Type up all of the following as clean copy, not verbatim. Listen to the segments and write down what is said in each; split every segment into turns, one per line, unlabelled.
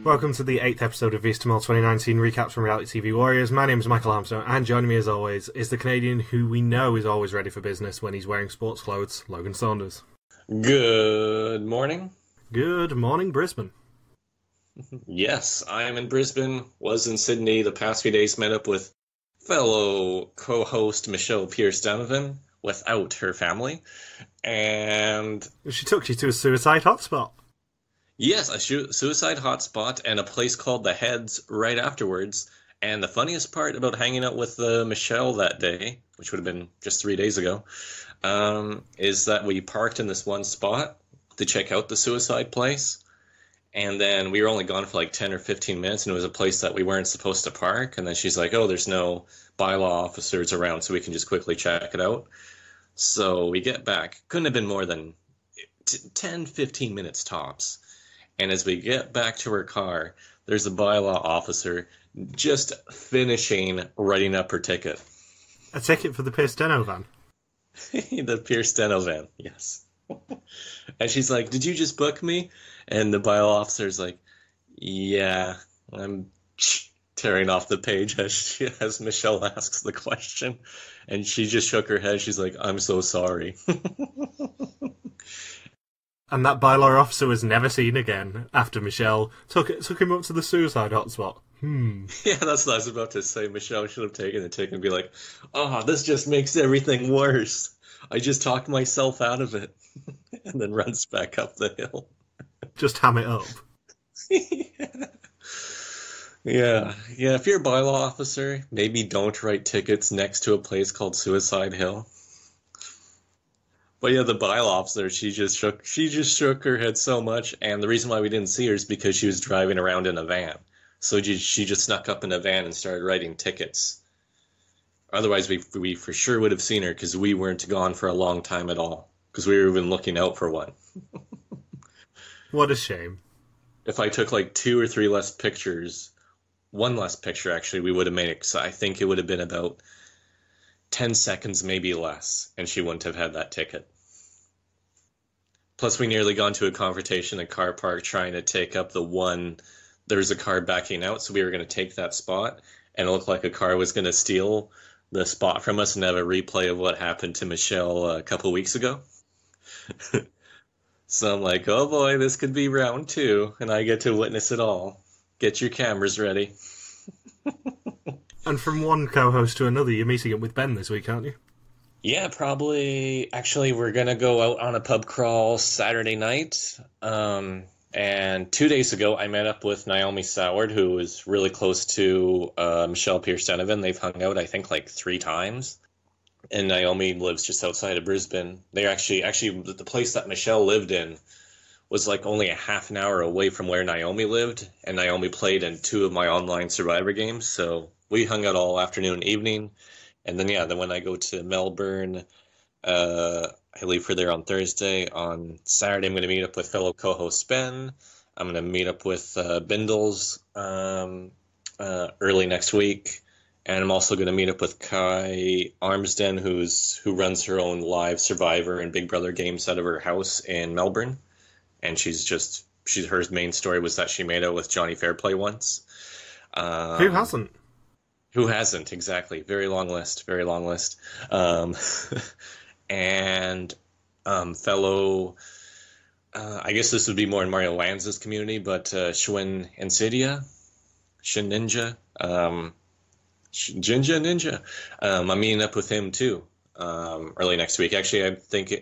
Welcome to the 8th episode of VSTML 2019 Recaps from Reality TV Warriors. My name is Michael Armstrong, and joining me as always is the Canadian who we know is always ready for business when he's wearing sports clothes, Logan Saunders.
Good morning.
Good morning, Brisbane.
Yes, I am in Brisbane, was in Sydney the past few days, met up with fellow co-host Michelle Pierce-Donovan without her family, and...
She took you to a suicide hotspot.
Yes, a suicide hotspot and a place called The Heads right afterwards. And the funniest part about hanging out with Michelle that day, which would have been just 3 days ago, is that we parked in this one spot to check out the suicide place. And then we were only gone for like 10 or 15 minutes, and it was a place that we weren't supposed to park. And then she's like, oh, there's no bylaw officers around, so we can just quickly check it out. So we get back. Couldn't have been more than 10, 15 minutes tops. And as we get back to her car, there's a bylaw officer just finishing writing up her ticket.
A ticket for the Pierce-Deno van?
The Pierce-Deno van, yes. And she's like, did you just book me? And the bylaw officer's like, yeah, I'm tearing off the page as Michelle asks the question. And she just shook her head. She's like, I'm so sorry.
And that bylaw officer was never seen again after Michelle took him up to the suicide hotspot.
Yeah, that's what I was about to say. Michelle should have taken the ticket and be like, oh, this just makes everything worse. I just talked myself out of it. And then runs back up the hill.
Just ham it up.
Yeah, if you're a bylaw officer, maybe don't write tickets next to a place called Suicide Hill. But yeah, the bylaw officer, she just shook her head so much, and the reason why we didn't see her is because she was driving around in a van. So she just snuck up in a van and started writing tickets. Otherwise, we for sure would have seen her, because we weren't gone for a long time at all, because we were even looking out for one.
What a shame.
If I took like 2 or 3 less pictures, one less picture actually, we would have made it, so I think it would have been about 10 seconds, maybe less, and she wouldn't have had that ticket. Plus, we nearly got into a confrontation in a car park trying to take up the one. There was a car backing out, so we were going to take that spot, and it looked like a car was going to steal the spot from us and have a replay of what happened to Michelle a couple weeks ago. So I'm like, oh boy, this could be round 2, and I get to witness it all. Get your cameras ready.
And from one co-host to another, you're meeting up with Ben this week, aren't you?
Yeah, probably. Actually, we're going to go out on a pub crawl Saturday night. And 2 days ago, I met up with Naomi Soward, who is really close to Michelle Pierce-Donovan. They've hung out, I think, like 3 times. And Naomi lives just outside of Brisbane. They're actually, the place that Michelle lived in was like only a half an hour away from where Naomi lived. And Naomi played in 2 of my online Survivor games, so we hung out all afternoon and evening. And then when I go to Melbourne, I leave for there on Thursday. On Saturday, I'm going to meet up with fellow co-host Ben. I'm going to meet up with Bindles early next week. And I'm also going to meet up with Kai Armsden, who runs her own live Survivor and Big Brother games out of her house in Melbourne. And her main story was that she made out with Johnny Fairplay once.
Who hasn't?
Who hasn't, exactly. Very long list. And fellow, I guess this would be more in Mario Lanza's community, but Schwinn Insidia, Shin Ninja, Jinja Ninja. I'm meeting up with him too early next week. Actually, I think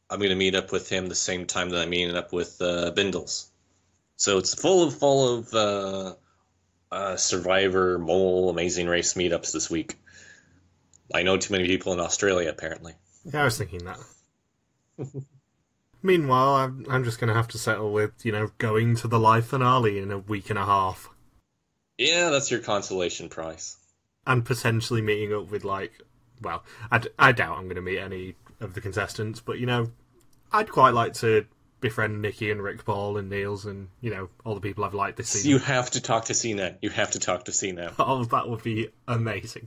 I'm going to meet up with him the same time that I'm meeting up with Bindles. So it's full of Survivor, Mole, Amazing Race meetups this week. I know too many people in Australia, apparently.
Yeah, I was thinking that. Meanwhile, I'm just going to have to settle with, going to the live finale in a week and a half.
Yeah, that's your consolation prize.
And potentially meeting up with, I doubt I'm going to meet any of the contestants, but, I'd quite like to befriend Nikki and Rick Paul and Niels and, all the people I've liked this season.
You have to talk to Sinan.
Oh, that would be amazing.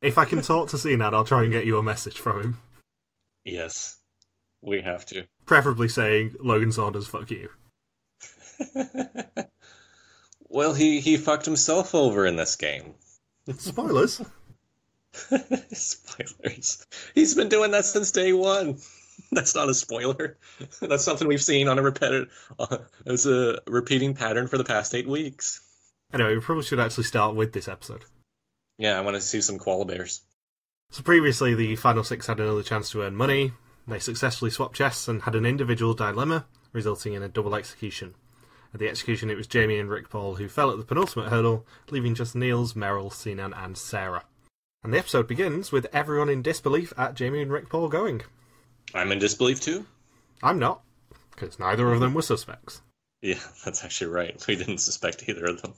If I can talk to Sinan, I'll try and get you a message from him.
Yes, we have to.
Preferably saying, Logan Saunders, fuck you.
Well, he fucked himself over in this game.
Spoilers.
Spoilers. He's been doing that since day one. That's not a spoiler. That's something we've seen on it's a repeating pattern for the past 8 weeks.
Anyway, we probably should actually start with this episode.
Yeah, I want to see some koala bears.
So previously, the final 6 had another chance to earn money. They successfully swapped chests and had an individual dilemma, resulting in a double execution. At the execution, it was Jamie and Rick Paul who fell at the penultimate hurdle, leaving just Niels, Meryl, Sinan and Sarah. And the episode begins with everyone in disbelief at Jamie and Rick Paul going.
I'm in disbelief too?
I'm not, because neither of them were suspects.
Yeah, that's actually right. We didn't suspect either of them.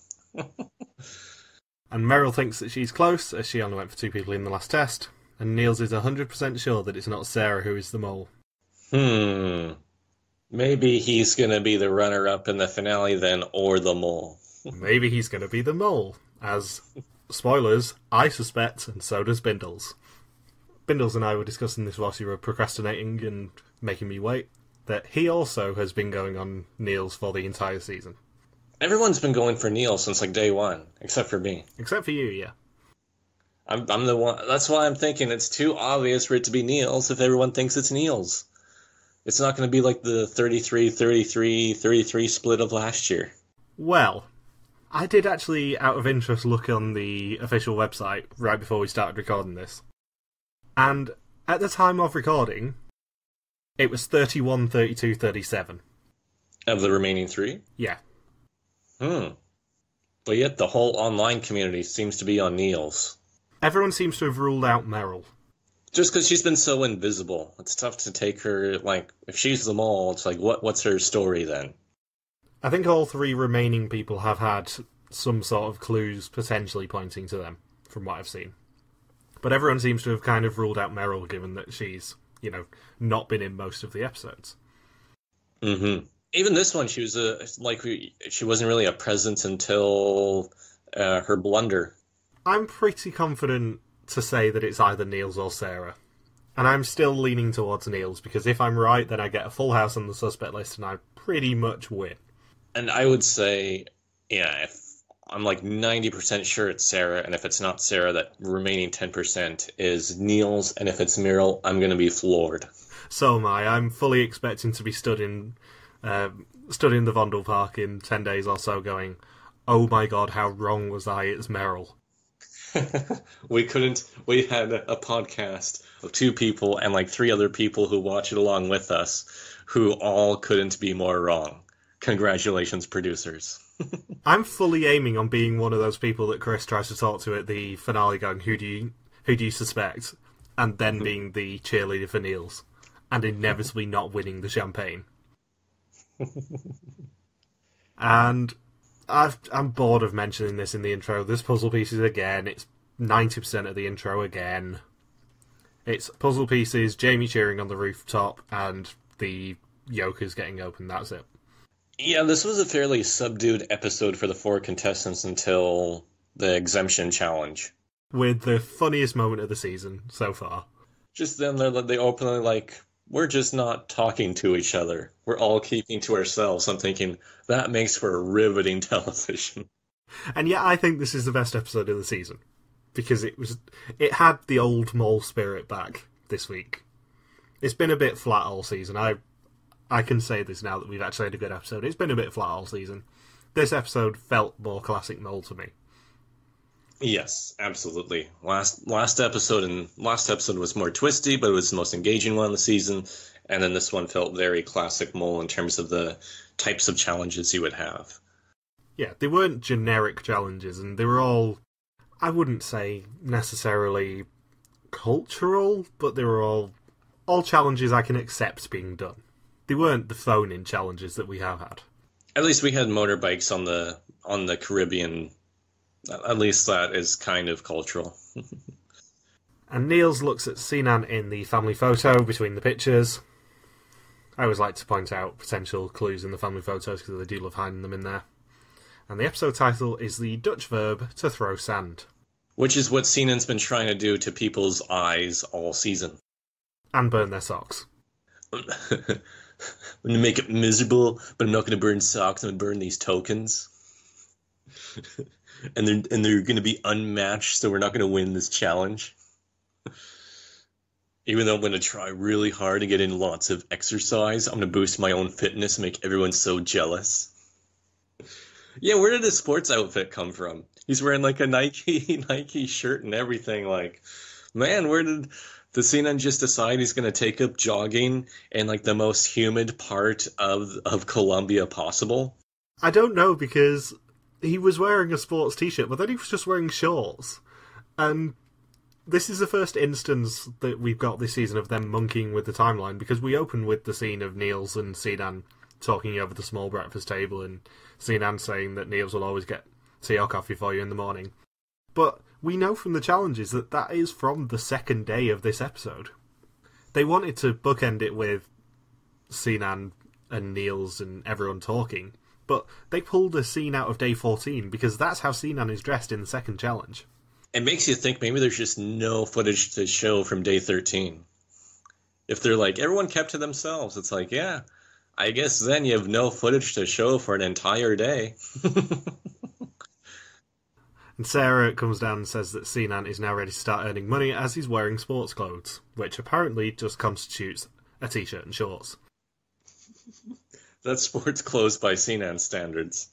And Meryl thinks that she's close, as she only went for 2 people in the last test, and Niels is 100% sure that it's not Sarah who is the mole.
Maybe he's going to be the runner-up in the finale then, or the mole.
Maybe he's going to be the mole, as, spoilers, I suspect, and so does Bindles. Bindles and I were discussing this whilst you were procrastinating and making me wait, that he also has been going on Niels for the entire season.
Everyone's been going for Niels since like day one, except for me.
Except for you, yeah.
I'm the one. That's why I'm thinking it's too obvious for it to be Niels if everyone thinks it's Niels. It's not going to be like the 33-33-33 split of last year.
Well, I did actually, out of interest, look on the official website right before we started recording this. And at the time of recording, it was 31-32-37.
Of the remaining 3?
Yeah.
But yet the whole online community seems to be on Niels.
Everyone seems to have ruled out Meryl.
Just because she's been so invisible. It's tough to take her, like, if she's the mole, it's like, what's her story then?
I think all 3 remaining people have had some sort of clues potentially pointing to them, from what I've seen. But everyone seems to have kind of ruled out Meryl, given that she's, not been in most of the episodes.
Mm-hmm. Even this one, she was she wasn't really a presence until her blunder.
I'm pretty confident to say that it's either Niels or Sarah. And I'm still leaning towards Niels, because if I'm right, then I get a full house on the suspect list and I pretty much win.
And I would say, if I'm like 90% sure it's Sarah, and if it's not Sarah, that remaining 10% is Niels, and if it's Meryl, I'm going to be floored.
So am I. I'm fully expecting to be stood in the Vondel Park in 10 days or so going, oh my god, how wrong was I, it's Meryl.
We had a podcast of 2 people and like 3 other people who watch it along with us who all couldn't be more wrong. Congratulations, producers.
I'm fully aiming on being one of those people that Chris tries to talk to at the finale going, who do you suspect? And then being the cheerleader for Niels. And inevitably not winning the champagne. And I'm bored of mentioning this in the intro. There's puzzle pieces again. It's 90% of the intro again. It's puzzle pieces, Jamie cheering on the rooftop, and the yokers getting open. That's it.
Yeah, this was a fairly subdued episode for the 4 contestants until the exemption challenge.
With the funniest moment of the season so far.
Just them, they openly like, we're just not talking to each other. We're all keeping to ourselves. I'm thinking, that makes for riveting television.
And yet I think this is the best episode of the season. Because it had the old mole spirit back this week. It's been a bit flat all season. I can say this now that we've actually had a good episode. It's been a bit flat all season. This episode felt more classic mole to me.
Yes, absolutely. Last episode was more twisty, but it was the most engaging one of the season. And then this one felt very classic mole in terms of the types of challenges you would have.
Yeah, they weren't generic challenges, and they were all, I wouldn't say necessarily cultural, but they were all challenges I can accept being done. They weren't the phone-in challenges that we have had.
At least we had motorbikes on the Caribbean. At least that is kind of cultural.
And Niels looks at Sinan in the family photo between the pictures. I always like to point out potential clues in the family photos because they do love hiding them in there. And the episode title is the Dutch verb to throw sand.
Which is what Sinan's been trying to do to people's eyes all season.
And burn their socks.
I'm going to make it miserable, but I'm not going to burn socks. I'm going to burn these tokens. And they're going to be unmatched, so we're not going to win this challenge. Even though I'm going to try really hard to get in lots of exercise, I'm going to boost my own fitness and make everyone so jealous. Yeah, where did his sports outfit come from? He's wearing like a Nike shirt and everything. Like, man, where did the Sinan just decide he's going to take up jogging in like the most humid part of Colombia possible?
I don't know, because he was wearing a sports t-shirt, but then he was just wearing shorts. And this is the first instance that we've got this season of them monkeying with the timeline, because we open with the scene of Niels and Sinan talking over the small breakfast table, and Sinan saying that Niels will always get tea or coffee for you in the morning. But we know from the challenges that that is from the second day of this episode. They wanted to bookend it with Sinan and Niels and everyone talking, but they pulled a scene out of day 14 because that's how Sinan is dressed in the second challenge.
It makes you think maybe there's just no footage to show from day 13. If they're like, everyone kept to themselves, it's like, yeah, I guess then you have no footage to show for an entire day.
And Sarah comes down and says that Sinan is now ready to start earning money as he's wearing sports clothes, which apparently just constitutes a t-shirt and shorts.
That's sports clothes by Sinan standards.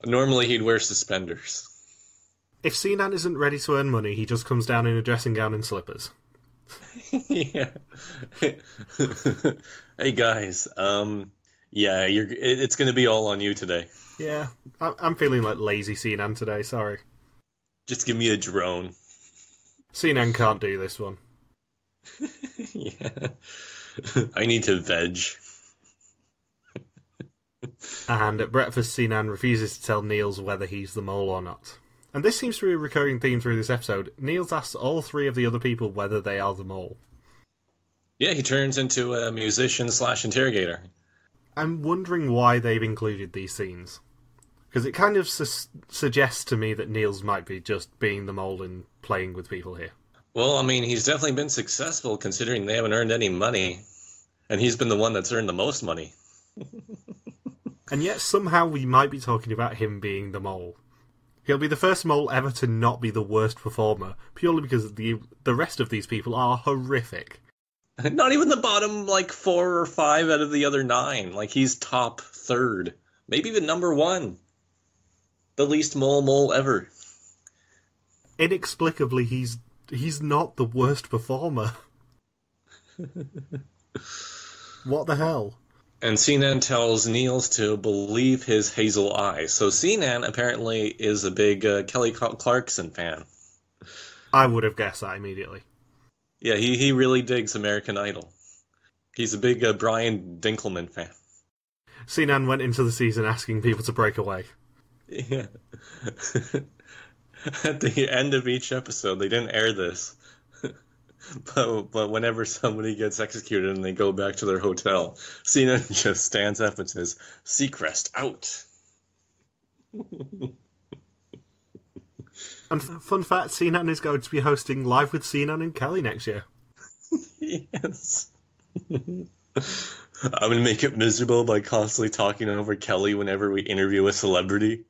Normally he'd wear suspenders.
If Sinan isn't ready to earn money, he just comes down in a dressing gown and slippers.
Yeah. Hey guys, yeah, it's going to be all on you today.
Yeah, I'm feeling like lazy Sinan today, sorry.
Just give me a drone.
Sinan can't do this one.
Yeah. I need to veg.
And at breakfast, Sinan refuses to tell Niels whether he's the mole or not. And this seems to be a recurring theme through this episode. Niels asks all three of the other people whether they are the mole.
Yeah, he turns into a musician/interrogator.
I'm wondering why they've included these scenes. Because it kind of suggests to me that Niels might be just being the mole and playing with people here.
Well, I mean, he's definitely been successful considering they haven't earned any money. And he's been the one that's earned the most money.
And yet somehow we might be talking about him being the mole. He'll be the first mole ever to not be the worst performer, purely because the rest of these people are horrific.
Not even the bottom, 4 or 5 out of the other 9. He's top 3rd. Maybe even number 1. The least mole ever.
Inexplicably, he's not the worst performer. What the hell?
And Sinan tells Niels to believe his hazel eyes. So Sinan apparently is a big Kelly Clarkson fan.
I would have guessed that immediately.
Yeah, he really digs American Idol. He's a big Brian Dinkelman fan.
Sinan went into the season asking people to break away.
Yeah. At the end of each episode, they didn't air this. But whenever somebody gets executed and they go back to their hotel, Sinan just stands up and says, "Seacrest out."
And fun fact, Sinan is going to be hosting Live with Sinan and Kelly next year.
Yes. I'm going to make it miserable by constantly talking over Kelly whenever we interview a celebrity.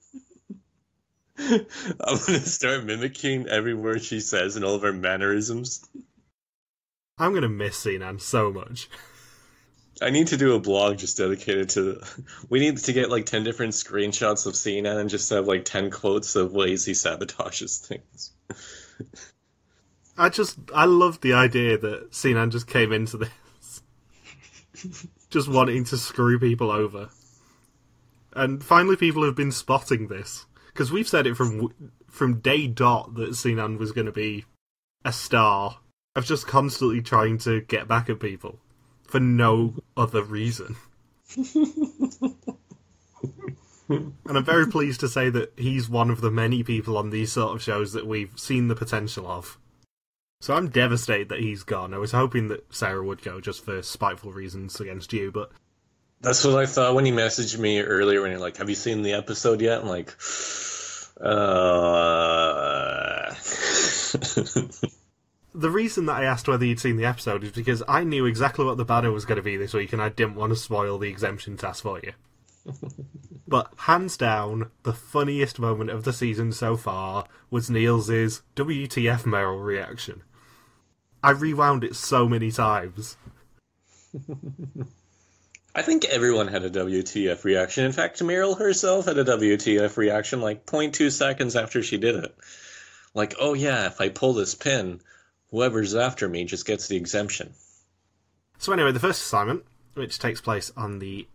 I'm going to start mimicking every word she says and all of her mannerisms.
I'm going to miss Sinan so much.
I need to do a blog just dedicated to... We need to get 10 different screenshots of Sinan and just have 10 quotes of ways he sabotages things.
I love the idea that Sinan just came into this just wanting to screw people over. And finally people have been spotting this. Because we've said it from day dot that Sinan was going to be a star of just constantly trying to get back at people for no other reason. And I'm very pleased to say that he's one of the many people on these sort of shows that we've seen the potential of. So I'm devastated that he's gone. I was hoping that Sarah would go just for spiteful reasons against you, but...
That's what I thought when he messaged me earlier when you're like, "Have you seen the episode yet?" I'm like,
The reason that I asked whether you'd seen the episode is because I knew exactly what the banner was going to be this week and I didn't want to spoil the exemption task for you. But hands down, the funniest moment of the season so far was Niels' WTF Meryl reaction. I rewound it so many times.
I think everyone had a WTF reaction. In fact, Meryl herself had a WTF reaction like 0.2 seconds after she did it. Like, oh yeah, if I pull this pin, whoever's after me just gets the exemption.
So anyway, the first assignment, which takes place on the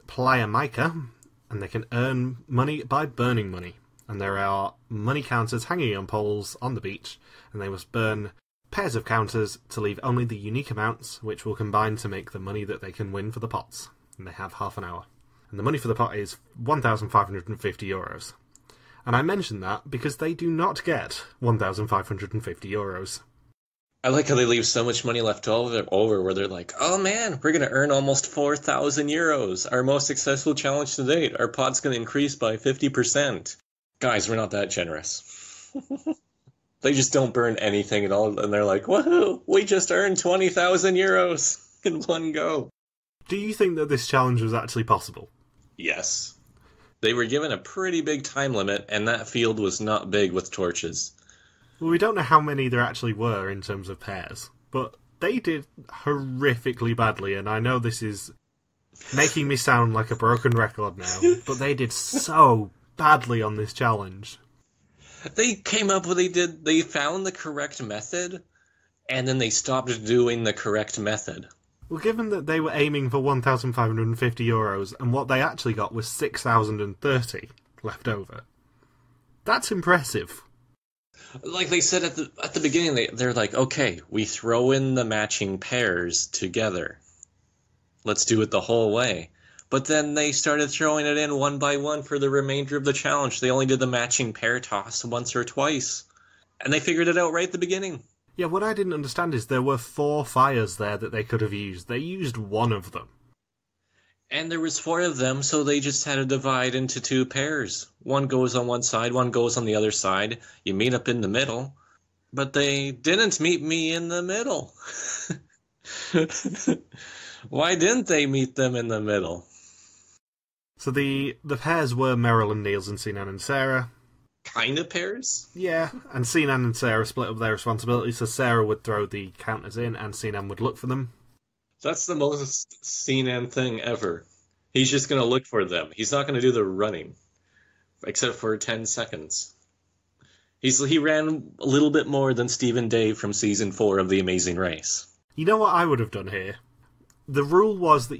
Playa Mica, and they can earn money by burning money. And there are money counters hanging on poles on the beach, and they must burn pairs of counters to leave only the unique amounts, which will combine to make the money that they can win for the pots. And they have half an hour. And the money for the pot is €1,550. And I mention that because they do not get €1,550.
I like how they leave so much money left over where they're like, oh man, we're going to earn almost €4,000. Our most successful challenge to date. Our pot's going to increase by 50%. Guys, we're not that generous. They just don't burn anything at all. And they're like, woohoo, we just earned €20,000 in one go.
Do you think that this challenge was actually possible?
Yes. They were given a pretty big time limit, and that field was not big with torches.
Well, we don't know how many there actually were in terms of pairs, but they did horrifically badly, and I know this is making me sound like a broken record now, but they did so badly on this challenge.
They came up with, they found the correct method, and then they stopped doing the correct method.
Well, given that they were aiming for €1,550, and what they actually got was 6,030 left over, that's impressive.
Like they said at the beginning, they're like, okay, we throw in the matching pairs together. Let's do it the whole way. But then they started throwing it in one by one for the remainder of the challenge. They only did the matching pair toss once or twice. And they figured it out right at the beginning.
Yeah, what I didn't understand is there were 4 fires there that they could have used. They used one of them.
And there was 4 of them, so they just had to divide into 2 pairs. One goes on one side, one goes on the other side. You meet up in the middle. But they didn't meet me in the middle. Why didn't they meet them in the middle?
So the pairs were Meryl and Niels and Sinan and Sarah.
Kind of pairs?
Yeah, and Sinan and Sarah split up their responsibilities, so Sarah would throw the counters in and Sinan would look for them.
That's the most Sinan thing ever. He's just going to look for them. He's not going to do the running, except for 10 seconds. He ran a little bit more than Steve and Dave from Season 4 of The Amazing Race.
You know what I would have done here? The rule was that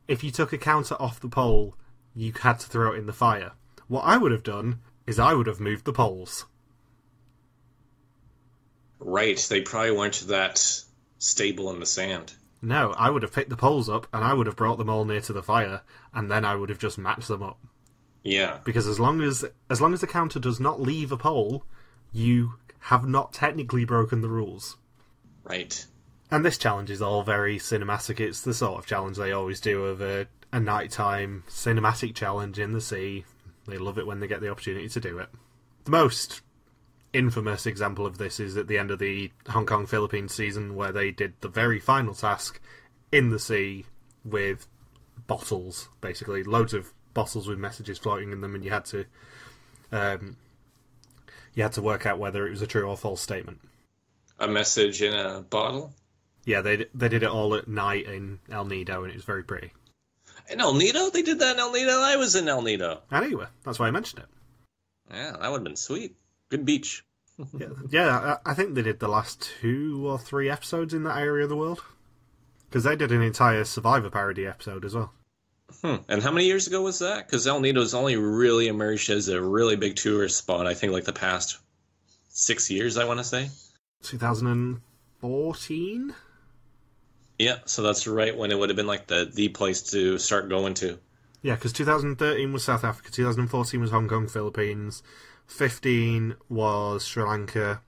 if you took a counter off the pole, you had to throw it in the fire. What I would have done is I would have moved the poles.
Right, they probably weren't that stable in the sand.
No, I would have picked the poles up and I would have brought them all near to the fire, and then I would have just matched them up.
Yeah.
Because as long as the counter does not leave a pole, you have not technically broken the rules.
Right.
And this challenge is all very cinematic. It's the sort of challenge they always do of a nighttime cinematic challenge in the sea. They love it when they get the opportunity to do it. The most infamous example of this is at the end of the Hong Kong Philippines season, where they did the very final task in the sea with bottles, basically loads of bottles with messages floating in them, and you had to work out whether it was a true or false statement.
A message in a bottle?
Yeah, they did it all at night in El Nido, and it was very pretty.
In El Nido? They did that in El Nido? I was in El Nido.
I know you were. That's why I mentioned it.
Yeah, that would have been sweet. Good beach.
Yeah, I think they did the last 2 or 3 episodes in that area of the world. Because they did an entire Survivor parody episode as well.
And how many years ago was that? Because El Nido's only really emerged as a really big tourist spot, I think, like the past 6 years, I want to say.
2014?
Yeah, so that's right when it would have been like the place to start going to.
Yeah, because 2013 was South Africa, 2014 was Hong Kong, Philippines, 15 was Sri Lanka,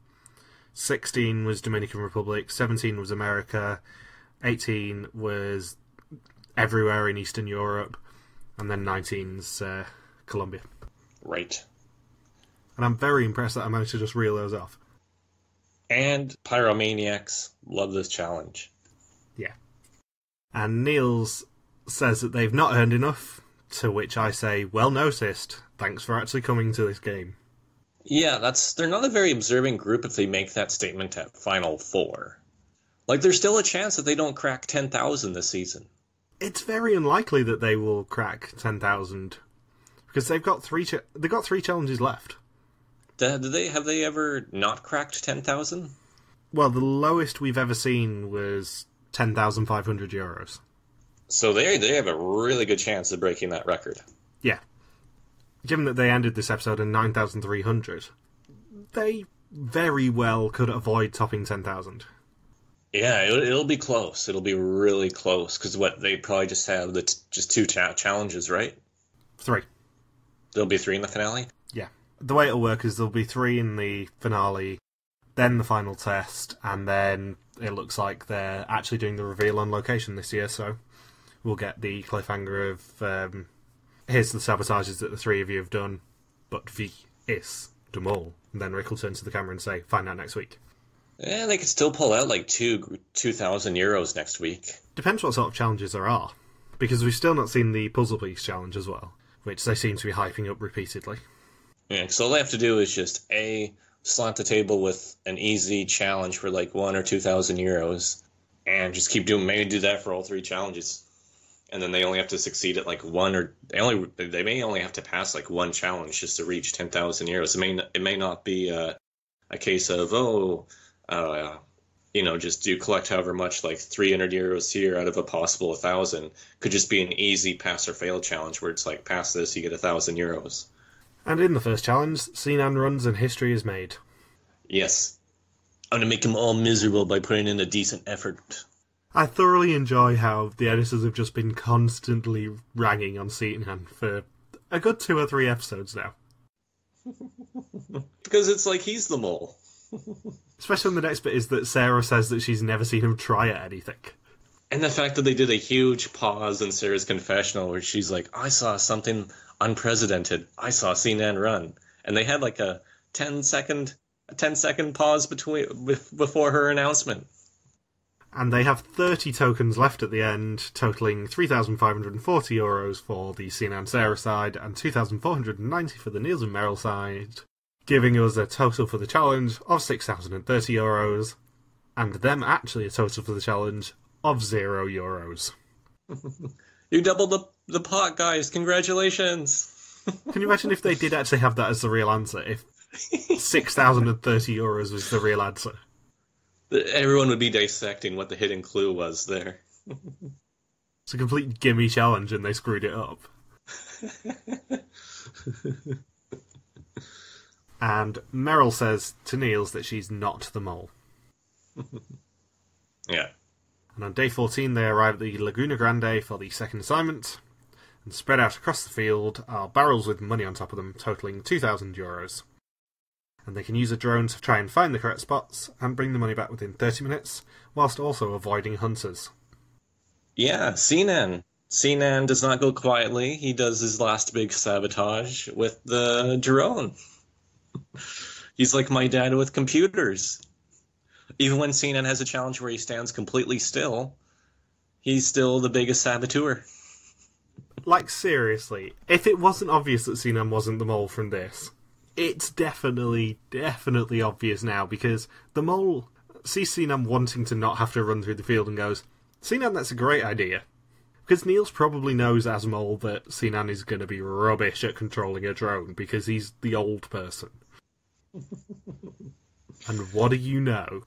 16 was Dominican Republic, 17 was America, 18 was everywhere in Eastern Europe, and then 19's Colombia.
Right.
And I'm very impressed that I managed to just reel those off.
And Pyromaniacs love this challenge.
Yeah. And Niels says that they've not earned enough To which I say, well noticed. Thanks for actually coming to this game.
Yeah, they're not a very observing group if they make that statement at Final Four. Like, there's still a chance that they don't crack 10,000 this season.
It's very unlikely that they will crack 10,000 because they've got three challenges left.
Have they ever not cracked 10,000?
Well, the lowest we've ever seen was 10,500 euros.
So they have a really good chance of breaking that record.
Yeah. Given that they ended this episode in 9,300, they very well could avoid topping 10,000.
Yeah, it'll be close. It'll be really close. Because they probably just have just two challenges, right?
3.
There'll be 3 in the finale?
Yeah. The way it'll work is there'll be 3 in the finale, then the final test, and then it looks like they're actually doing the reveal on location this year, so we'll get the cliffhanger of, here's the sabotages that the 3 of you have done, but wie is dem all. And then Rick will turn to the camera and say, find out next week.
Yeah, they could still pull out like 2,000 euros next week.
Depends what sort of challenges there are, because we've still not seen the Puzzle Piece challenge as well, which they seem to be hyping up repeatedly.
Yeah, so all they have to do is just slot the table with an easy challenge for like 1,000 or 2,000 euros, and just keep maybe do that for all 3 challenges, and then they only have to succeed at like one, or they may only have to pass like 1 challenge just to reach 10,000 euros. It may not be a case of just do collect however much, like 300 euros here out of a possible 1,000. Could just be an easy pass or fail challenge where it's like, pass this, you get 1,000 euros.
And in the first challenge, Sinan runs and history is made.
Yes. I'm going to make them all miserable by putting in a decent effort.
I thoroughly enjoy how the editors have just been constantly ragging on Sinan for a good 2 or 3 episodes now.
Because it's like he's the mole.
Especially when the next bit is that Sarah says that she's never seen him try at anything. And
the fact that they did a huge pause in Sarah's confessional where she's like, I saw something unprecedented. I saw Sinan run. And they had like a 10-second pause before her announcement.
And they have 30 tokens left at the end, totaling 3,540 euros for the Sinan Sarah side and 2,490 for the Niels and Meryl side, giving us a total for the challenge of 6,030 euros, and them actually a total for the challenge of 0 euros.
You doubled the pot, guys. Congratulations.
Can you imagine if they did actually have that as the real answer? If 6,030 euros was the real answer?
Everyone would be dissecting what the hidden clue was there.
It's a complete gimme challenge and they screwed it up. And Meryl says to Niels that she's not the mole.
Yeah.
And on day 14 they arrive at the Laguna Grande for the second assignment, and spread out across the field are barrels with money on top of them, totaling 2,000 euros. And they can use a drone to try and find the correct spots and bring the money back within 30 minutes, whilst also avoiding hunters.
Yeah, Sinan. Sinan does not go quietly. He does his last big sabotage with the drone. He's like my dad with computers. Even when Sinan has a challenge where he stands completely still, he's still the biggest saboteur.
Like, seriously, if it wasn't obvious that Sinan wasn't the mole from this, it's definitely obvious now, because the mole sees Sinan wanting to not have to run through the field and goes, Sinan, that's a great idea. Because Niels probably knows as mole that Sinan is going to be rubbish at controlling a drone, because he's the old person. And what do you know?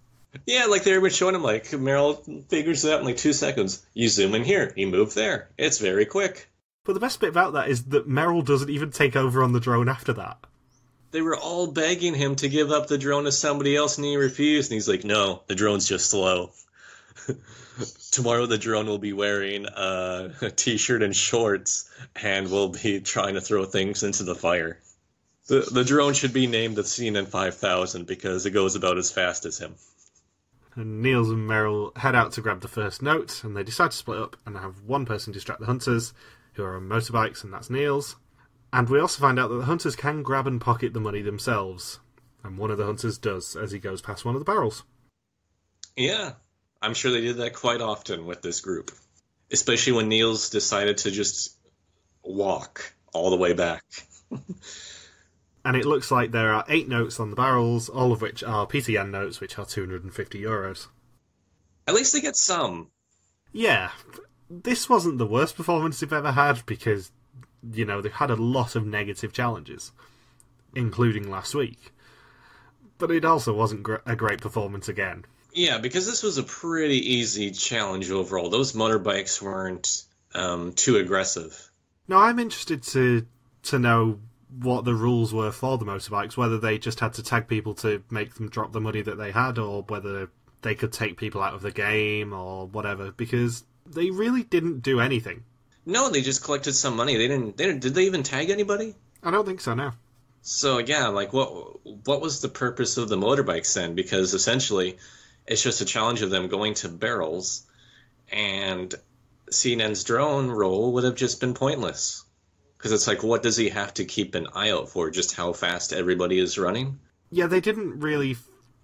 Yeah, like they were showing him, like, Meryl figures it out in like 2 seconds. You zoom in here, you move there. It's very quick.
But the best bit about that is that Meryl doesn't even take over on the drone after that.
They were all begging him to give up the drone to somebody else, and he refused. And he's like, no, the drone's just slow. Tomorrow the drone will be wearing a t-shirt and shorts, and will be trying to throw things into the fire. The drone should be named the Sinan 5000 because it goes about as fast as him.
And Niels and Meryl head out to grab the first note, and they decide to split up and have one person distract the hunters, who are on motorbikes, and that's Niels. And we also find out that the hunters can grab and pocket the money themselves. And one of the hunters does, as he goes past one of the barrels.
Yeah, I'm sure they did that quite often with this group. Especially when Niels decided to just walk all the way back.
And it looks like there are 8 notes on the barrels, all of which are PTN notes, which are €250.
At least they get some.
Yeah, this wasn't the worst performance they've ever had because, you know, they've had a lot of negative challenges, including last week. But it also wasn't a great performance again.
Yeah, because this was a pretty easy challenge overall. Those motorbikes weren't too aggressive.
Now, I'm interested to know what the rules were for the motorbikes, whether they just had to tag people to make them drop the money that they had, or whether they could take people out of the game, or whatever, because they really didn't do anything.
No, they just collected some money. Did they even tag anybody?
I don't think so, no.
So, yeah, like, what was the purpose of the motorbikes then? Because essentially, it's just a challenge of them going to barrels, and Sinan's drone roll would have just been pointless. Because it's like, what does he have to keep an eye out for? Just how fast everybody is running?
Yeah, they didn't really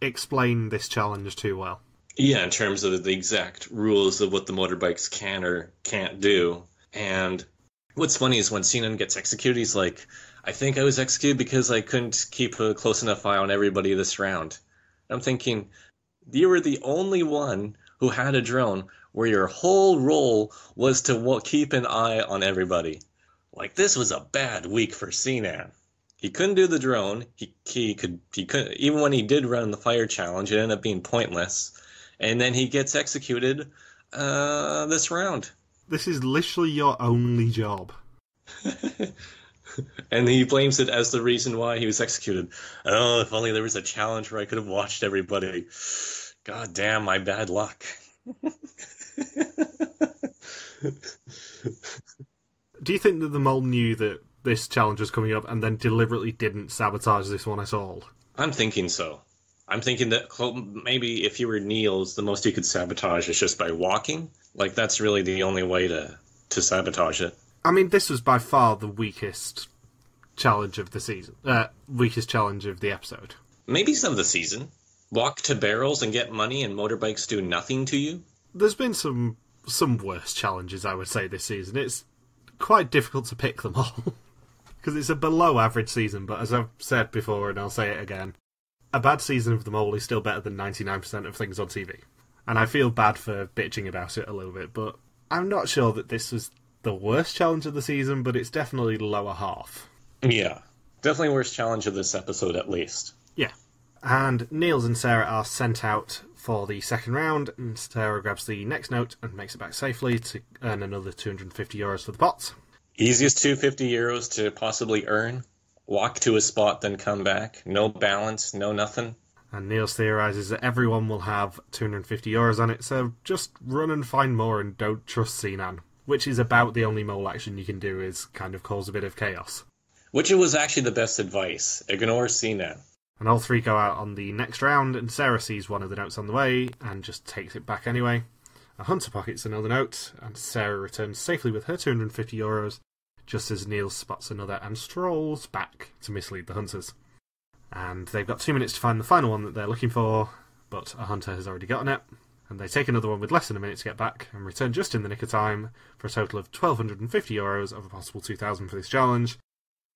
explain this challenge too well.
Yeah, in terms of the exact rules of what the motorbikes can or can't do. And what's funny is when Sinan gets executed, he's like, I think I was executed because I couldn't keep a close enough eye on everybody this round. I'm thinking, you were the only one who had a drone where your whole role was to keep an eye on everybody. Like, this was a bad week for Sinan. He couldn't do the drone. He couldn't, even when he did run the fire challenge, it ended up being pointless. And then he gets executed this round.
This is literally your only job.
And he blames it as the reason why he was executed. Oh, if only there was a challenge where I could have watched everybody. God damn, my bad luck.
Do you think that the mole knew that this challenge was coming up and then deliberately didn't sabotage this one at all?
I'm thinking so. I'm thinking that maybe if you were Niels, the most you could sabotage is just by walking. Like, that's really the only way to sabotage it.
I mean, this was by far the weakest challenge of the season. Weakest challenge of the episode.
Maybe some of the season. Walk to barrels and get money and motorbikes do nothing to you?
There's been some worse challenges, I would say, this season. It's quite difficult to pick them all. Because it's a below average season, but as I've said before, and I'll say it again, a bad season of the mole is still better than 99% of things on TV. And I feel bad for bitching about it a little bit, but I'm not sure that this was the worst challenge of the season, but it's definitely lower half.
Yeah, definitely worst challenge of this episode at least.
Yeah. And Niels and Sarah are sent out for the second round, and Sarah grabs the next note and makes it back safely to earn another €250 for the pot.
Easiest €250 to possibly earn. Walk to a spot, then come back. No balance, no nothing.
And Niels theorises that everyone will have €250 on it, so just run and find more and don't trust Sinan. Which is about the only mole action you can do, is kind of cause a bit of chaos.
Which was actually the best advice. Ignore Sinan.
And all three go out on the next round, and Sarah sees one of the notes on the way and just takes it back anyway. A hunter pockets another note, and Sarah returns safely with her €250, just as Niels spots another and strolls back to mislead the hunters. And they've got 2 minutes to find the final one that they're looking for, but a hunter has already gotten it. And they take another one with less than a minute to get back, and return just in the nick of time for a total of €1,250 of a possible 2,000 for this challenge.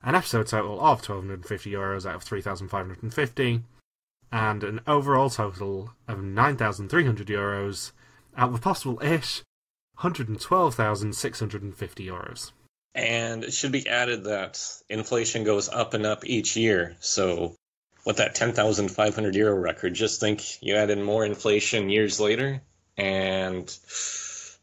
An episode total of €1,250 out of 3,550, and an overall total of €9,300 out of a possible-ish €112,650.
And it should be added that inflation goes up and up each year, so with that €10,500 record, just think you add in more inflation years later, and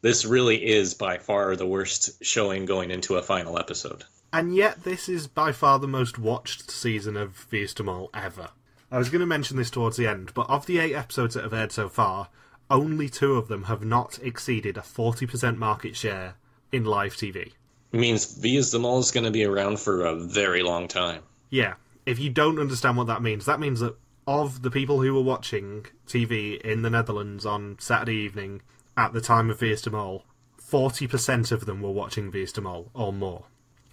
this really is by far the worst showing going into a final episode.
And yet this is by far the most watched season of Vs to Mall ever. I was going to mention this towards the end, but of the 8 episodes that have aired so far, only 2 of them have not exceeded a 40% market share in live TV.
It means Vs the Mall is going to be around for a very long time.
Yeah. If you don't understand what that means that of the people who were watching TV in the Netherlands on Saturday evening at the time of Vs to Mall, 40% of them were watching Vs to Mall, or more.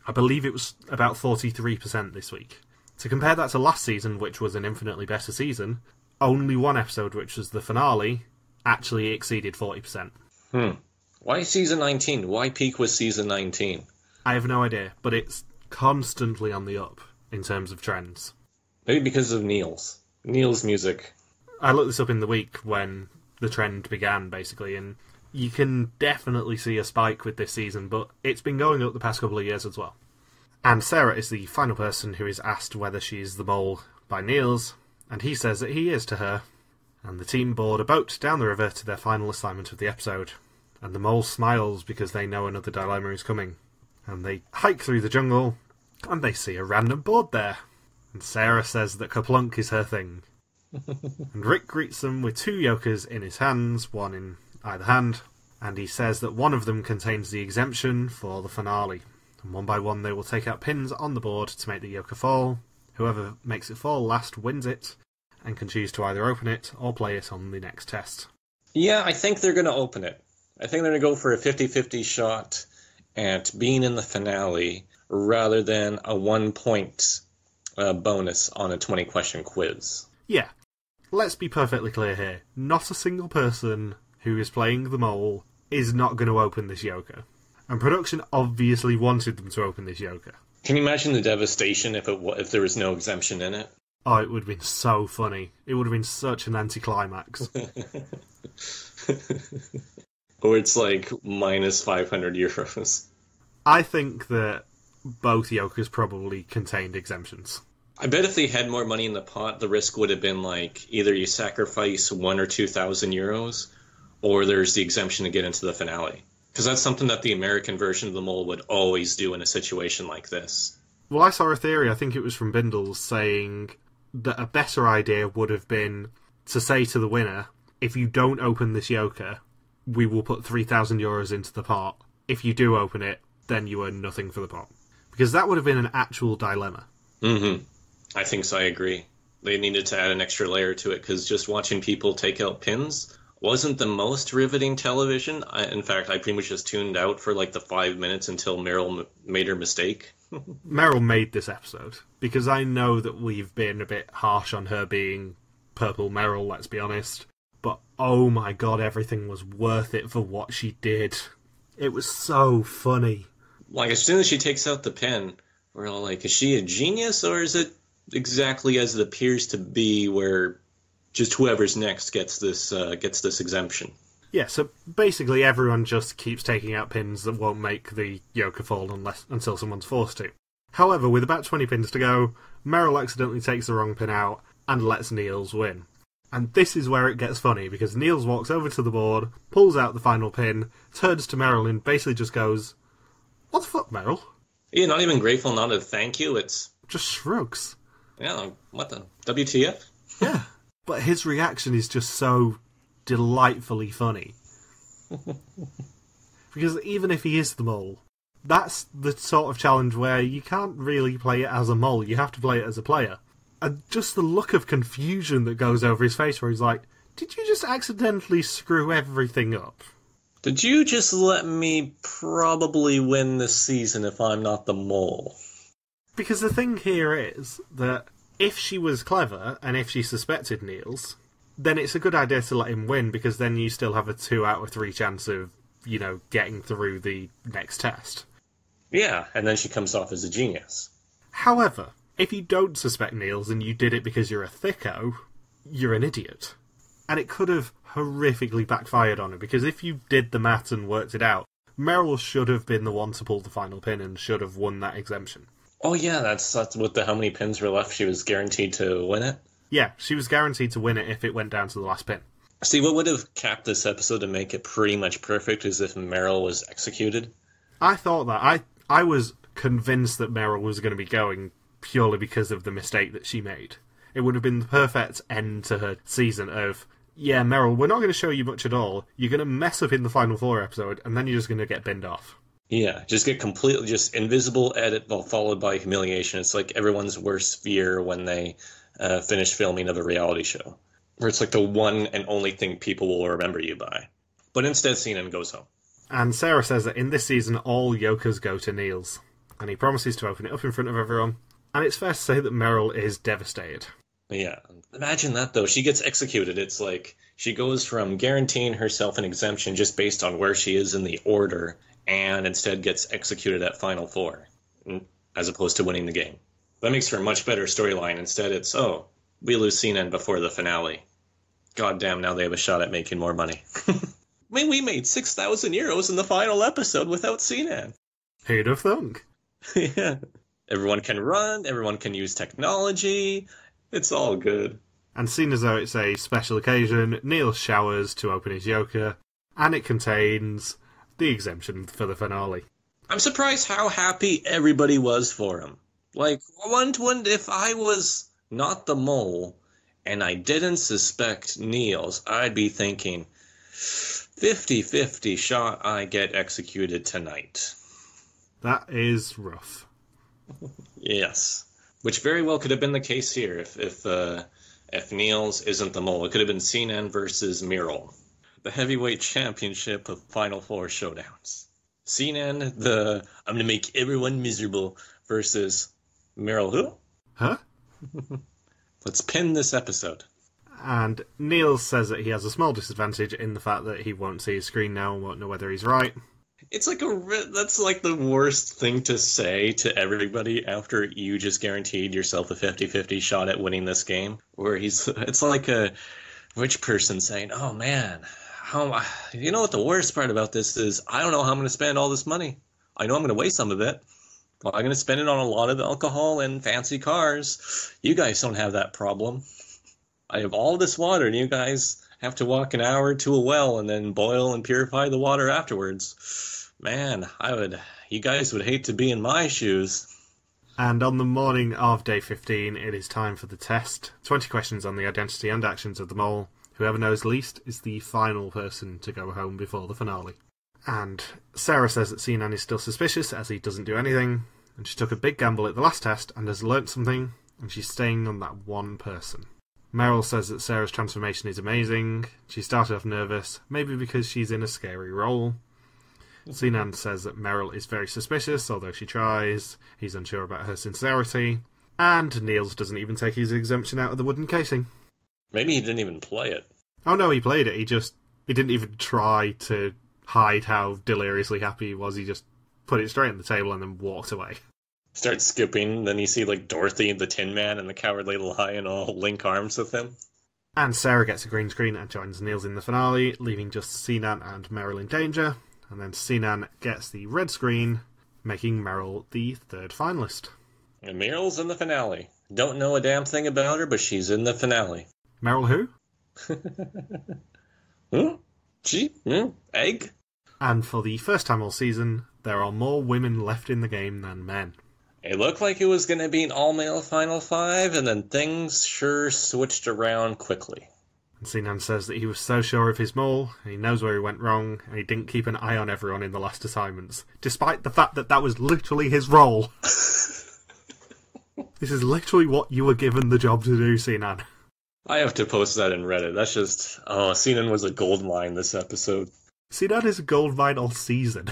I believe it was about 43% this week. To compare that to last season, which was an infinitely better season, only one episode, which was the finale, actually exceeded 40%.
Why season 19? Why peak with season 19?
I have no idea, but it's constantly on the up in terms of trends.
Maybe because of Niels. Niels' music.
I looked this up in the week when the trend began, basically, and you can definitely see a spike with this season, but it's been going up the past couple of years as well. And Sarah is the final person who is asked whether she's the mole by Niels, and he says that he is to her. And the team board a boat down the river to their final assignment of the episode. And the mole smiles because they know another dilemma is coming. And they hike through the jungle, and they see a random board there. And Sarah says that Kaplunk is her thing. And Rick greets them with 2 yokers in his hands, one in either hand, and he says that one of them contains the exemption for the finale. And one by one they will take out pins on the board to make the yoker fall. Whoever makes it fall last wins it, and can choose to either open it or play it on the next test.
Yeah, I think they're going to open it. I think they're going to go for a 50-50 shot at being in the finale rather than a 1-point bonus on a 20-question quiz.
Yeah. Let's be perfectly clear here. Not a single person who is playing the mole is not going to open this yoker. And production obviously wanted them to open this yoker.
Can you imagine the devastation if there was no exemption in it?
Oh, it would have been so funny. It would have been such an anticlimax.
Or it's like minus 500 euros.
I think that both yokers probably contained exemptions.
I bet if they had more money in the pot, the risk would have been like either you sacrifice 1,000 or 2,000 euros, or there's the exemption to get into the finale. Because that's something that the American version of the mole would always do in a situation like this.
Well, I saw a theory, I think it was from Bindles, saying that a better idea would have been to say to the winner, if you don't open this yoker, we will put 3,000 euros into the pot. If you do open it, then you earn nothing for the pot. Because that would have been an actual dilemma.
Mm-hmm. I think so, I agree. They needed to add an extra layer to it, because just watching people take out pins wasn't the most riveting television. In fact, I pretty much just tuned out for like the 5 minutes until Meryl made her mistake.
Meryl made this episode, because I know that we've been a bit harsh on her being Purple Meryl, let's be honest. But oh my god, everything was worth it for what she did. It was so funny.
Like, as soon as she takes out the pen, we're all like, is she a genius, or is it exactly as it appears to be, where just whoever's next gets this exemption?
Yeah, so basically everyone just keeps taking out pins that won't make the yoker fall until someone's forced to. However, with about 20 pins to go, Meryl accidentally takes the wrong pin out and lets Niels win. And this is where it gets funny, because Niels walks over to the board, pulls out the final pin, turns to Meryl and basically just goes, "What the fuck, Meryl?"
Yeah, not even grateful, not a thank you, it's...
Just shrugs.
Yeah, what the... WTF?
Yeah, but his reaction is just so delightfully funny. Because even if he is the mole, that's the sort of challenge where you can't really play it as a mole, you have to play it as a player. And just the look of confusion that goes over his face where he's like, did you just accidentally screw everything up?
Did you just let me probably win this season if I'm not the mole?
Because the thing here is that if she was clever, and if she suspected Niels, then it's a good idea to let him win, because then you still have a 2 out of 3 chance of, getting through the next test.
Yeah, and then she comes off as a genius.
However, if you don't suspect Niels and you did it because you're a thicko, you're an idiot. And it could have horrifically backfired on her, because if you did the math and worked it out, Meryl should have been the one to pull the final pin and should have won that exemption.
Oh yeah, that's with how many pins were left, she was guaranteed to win it?
Yeah, she was guaranteed to win it if it went down to the last pin.
See, what would have capped this episode to make it pretty much perfect is if Meryl was executed.
I thought that. I was convinced that Meryl was going to be going purely because of the mistake that she made. It would have been the perfect end to her season of, yeah, Meryl, we're not going to show you much at all. You're going to mess up in the Final Four episode, and then you're just going to get binned off. Yeah,
just get completely, just invisible edit, followed by humiliation. It's like everyone's worst fear when they finish filming of a reality show, where it's like the one and only thing people will remember you by. But instead, Sinan goes home.
And Sarah says that in this season, all yokers go to Niels, and he promises to open it up in front of everyone. And it's fair to say that Meryl is devastated.
Yeah, imagine that though. She gets executed. It's like she goes from guaranteeing herself an exemption just based on where she is in the order, and instead gets executed at Final Four, as opposed to winning the game. That makes for a much better storyline. Instead, it's, we lose Sinan before the finale. God damn, now they have a shot at making more money. I mean, we made 6,000 euros in the final episode without Sinan.
Who'd have thunk?
Yeah. Everyone can run, everyone can use technology. It's all good.
And seen as though it's a special occasion, Niels showers to open his yoker, and it contains the exemption for the finale.
I'm surprised how happy everybody was for him. Like, if I was not the mole, and I didn't suspect Niels, I'd be thinking, 50-50 shot I get executed tonight.
That is rough.
Yes. Which very well could have been the case here if Niels isn't the mole. It could have been Sinan versus Miro. The heavyweight championship of Final Four showdowns. Sinan, I'm going to make everyone miserable, versus Miro who?
Huh?
Let's pin this episode.
And Niels says that he has a small disadvantage in the fact that he won't see his screen now and won't know whether he's right.
It's like that's like the worst thing to say to everybody after you just guaranteed yourself a 50-50 shot at winning this game. Where it's like a rich person saying, "Oh man, you know what the worst part about this is? I don't know how I'm going to spend all this money. I know I'm going to waste some of it. Well, I'm going to spend it on a lot of alcohol and fancy cars. You guys don't have that problem. I have all this water, and you guys have to walk an hour to a well and then boil and purify the water afterwards. Man, you guys would hate to be in my shoes."
And on the morning of day 15, it is time for the test. 20 questions on the identity and actions of the mole. Whoever knows least is the final person to go home before the finale. And Sarah says that Sinan is still suspicious as he doesn't do anything, and she took a big gamble at the last test and has learnt something, and she's staying on that one person. Meryl says that Sarah's transformation is amazing. She started off nervous, maybe because she's in a scary role. Sinan says that Meryl is very suspicious, although she tries. He's unsure about her sincerity. And Niels doesn't even take his exemption out of the wooden casing.
Maybe he didn't even play it.
Oh no, he played it. He didn't even try to hide how deliriously happy he was. He just put it straight on the table and then walked away.
Start skipping, then you see like Dorothy, the Tin Man, and the Cowardly Lion all link arms with him.
And Sarah gets a green screen and joins Niels in the finale, leaving just Sinan and Meryl in danger. And then Sinan gets the red screen, making Meryl the third finalist.
And Meryl's in the finale. Don't know a damn thing about her, but she's in the finale.
Meryl who?
Egg?
And for the first time all season, there are more women left in the game than men.
It looked like it was going to be an all-male Final Five, and then things sure switched around quickly.
And Sinan says that he was so sure of his mole, and he knows where he went wrong, and he didn't keep an eye on everyone in the last assignments, despite the fact that that was literally his role. This is literally what you were given the job to do, Sinan.
I have to post that in Reddit. That's just... Sinan was a goldmine this episode.
Sinan is a goldmine all season.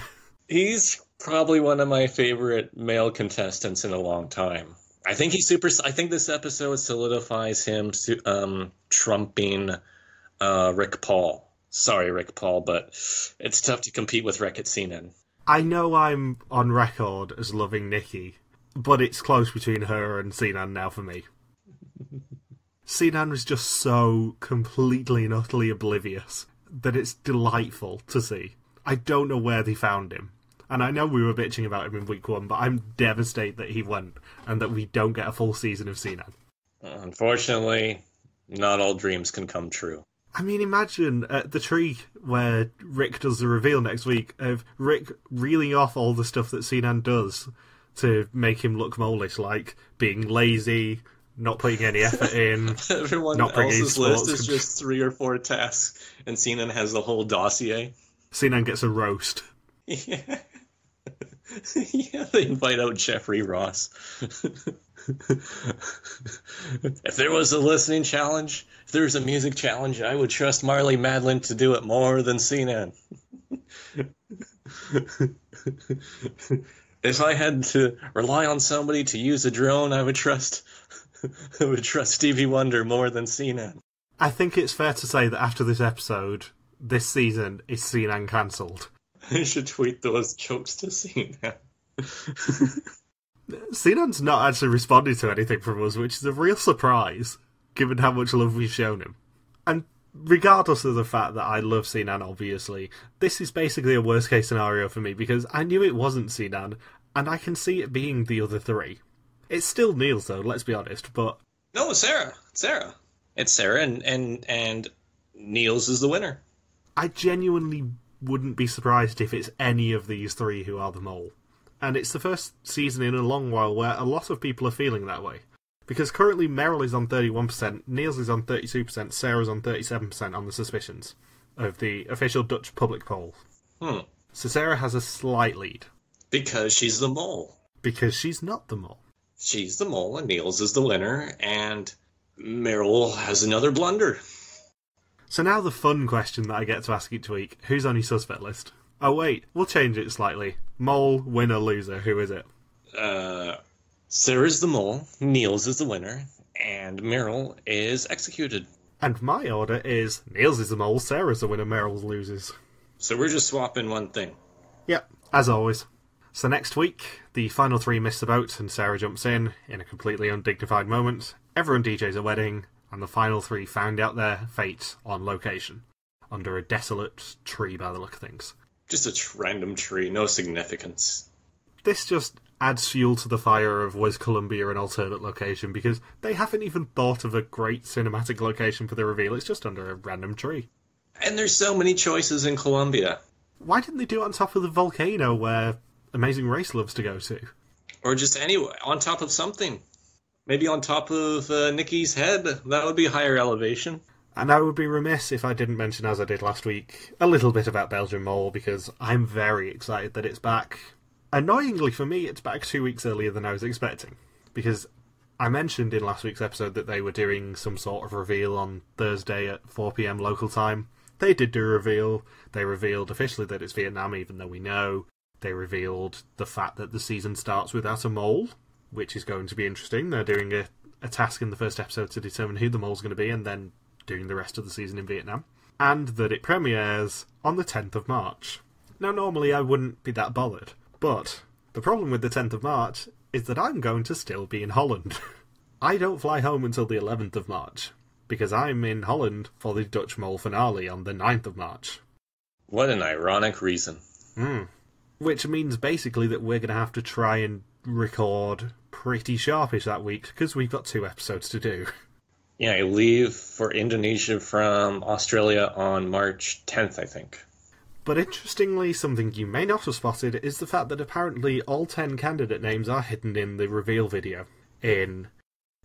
He's probably one of my favorite male contestants in a long time. I think I think this episode solidifies him trumping Rick Paul. Sorry, Rick Paul, but it's tough to compete with Wreck-It Sinan.
I know I'm on record as loving Nikki, but it's close between her and Sinan now for me. Sinan was just so completely and utterly oblivious that it's delightful to see. I don't know where they found him. And I know we were bitching about him in week 1, but I'm devastated that he went and that we don't get a full season of Sinan.
Unfortunately, not all dreams can come true.
I mean, imagine at the tree where Rick does the reveal next week of Rick reeling off all the stuff that Sinan does to make him look molish, like being lazy, not putting any effort in.
Everyone
not
else's list is just 3 or 4 tasks, and Sinan has the whole dossier.
Sinan gets a roast.
Yeah. Yeah, they invite out Jeffrey Ross. If there was a listening challenge, if there was a music challenge, I would trust Marley Madeline to do it more than Sinan. If I had to rely on somebody to use a drone, I would trust Stevie Wonder more than Sinan.
I think it's fair to say that after this episode, this season is Sinan cancelled.
I should tweet those jokes to Sinan.
Sinan's not actually responding to anything from us, which is a real surprise, given how much love we've shown him. And regardless of the fact that I love Sinan, obviously, this is basically a worst-case scenario for me, because I knew it wasn't Sinan, and I can see it being the other three. It's still Niels, though, let's be honest, but...
No, it's Sarah. It's Sarah. It's Sarah, and Niels is the winner.
I genuinely wouldn't be surprised if it's any of these three who are the mole. And it's the first season in a long while where a lot of people are feeling that way. Because currently Meryl is on 31%, Niels is on 32%, Sarah's on 37% on the suspicions of the official Dutch public poll. So Sarah has a slight lead.
Because she's the mole.
Because she's not the mole.
She's the mole, and Niels is the winner, and Meryl has another blunder.
So now the fun question that I get to ask each week, who's on your suspect list? Oh wait, we'll change it slightly. Mole, winner, loser, who is it?
Sarah's the mole, Niels is the winner, and Meryl is executed.
And my order is Niels is the mole, Sarah's the winner, Meryl loses.
So we're just swapping one thing.
Yep, as always. So next week, the final three miss the boat and Sarah jumps in a completely undignified moment. Everyone DJs a wedding, and the final three found out their fate on location, under a desolate tree by the look of things.
Just a random tree, no significance.
This just adds fuel to the fire of was Columbia an alternate location, because they haven't even thought of a great cinematic location for the reveal, it's just under a random tree.
And there's so many choices in Columbia.
Why didn't they do it on top of the volcano where Amazing Race loves to go to?
Or just anywhere, on top of something. Maybe on top of Nikki's head. That would be higher elevation.
And I would be remiss if I didn't mention, as I did last week, a little bit about Belgian Mole, because I'm very excited that it's back. Annoyingly for me, it's back 2 weeks earlier than I was expecting, because I mentioned in last week's episode that they were doing some sort of reveal on Thursday at 4 PM local time. They did do a reveal. They revealed officially that it's Vietnam, even though we know. They revealed the fact that the season starts without a mole, which is going to be interesting. They're doing a task in the first episode to determine who the mole's going to be, and then doing the rest of the season in Vietnam. And that it premieres on the 10th of March. Now, normally I wouldn't be that bothered, but the problem with the 10th of March is that I'm going to still be in Holland. I don't fly home until the 11th of March, because I'm in Holland for the Dutch Mole finale on the 9th of March.
What an ironic reason.
Which means basically that we're going to have to try and record pretty sharpish that week, because we've got 2 episodes to do.
Yeah, I leave for Indonesia from Australia on March 10th, I think.
But interestingly, something you may not have spotted is the fact that apparently all 10 candidate names are hidden in the reveal video. In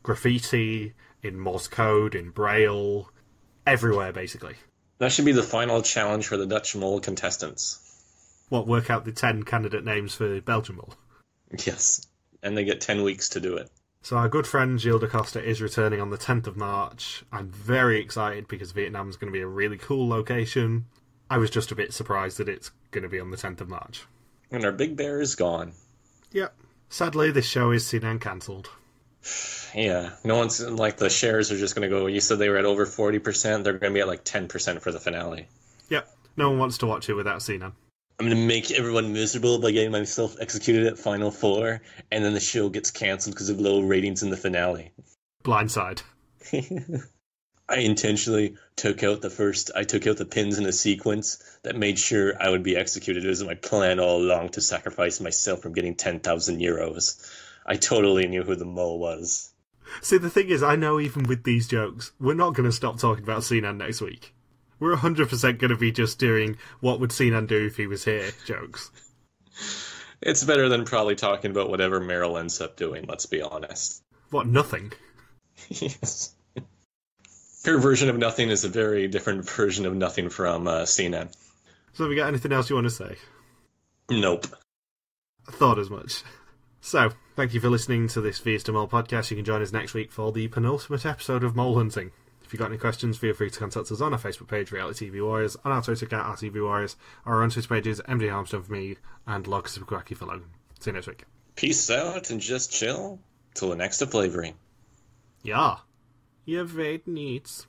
graffiti, in Morse code, in Braille, everywhere basically.
That should be the final challenge for the Dutch Mole contestants.
What, work out the 10 candidate names for Belgian Mole?
Yes, and they get 10 weeks to do it.
So our good friend Gilles de Costa is returning on the 10th of March. I'm very excited because Vietnam's going to be a really cool location. I was just a bit surprised that it's going to be on the 10th of March.
And our big bear is gone.
Yep. Sadly, this show is Sinan cancelled.
Yeah, no one's, like, the shares are just going to go, you said they were at over 40%, they're going to be at like 10% for the finale.
Yep. No one wants to watch it without Sinan.
I'm going to make everyone miserable by getting myself executed at Final Four, and then the show gets cancelled because of low ratings in the finale.
Blindside.
I intentionally took out the pins in a sequence that made sure I would be executed. It was my plan all along to sacrifice myself from getting 10,000 euros. I totally knew who the mole was.
See, the thing is, I know even with these jokes, we're not going to stop talking about Sinan next week. We're 100% going to be just doing what would Sinan do if he was here jokes.
It's better than probably talking about whatever Meryl ends up doing, let's be honest.
What, nothing?
Yes. Her version of nothing is a very different version of nothing from Sinan.
So have you got anything else you want to say?
Nope.
I thought as much. So, thank you for listening to this Fiesta Mole podcast. You can join us next week for the penultimate episode of Mole Hunting. If you've got any questions, feel free to contact us on our Facebook page, Reality TV Warriors, on our Twitter account, RTV Warriors, or our own Twitter pages, MD Harmstone for me, and Logan for Logan. See you next week.
Peace out and just chill till the next flavoring.
Ja, je weet niets.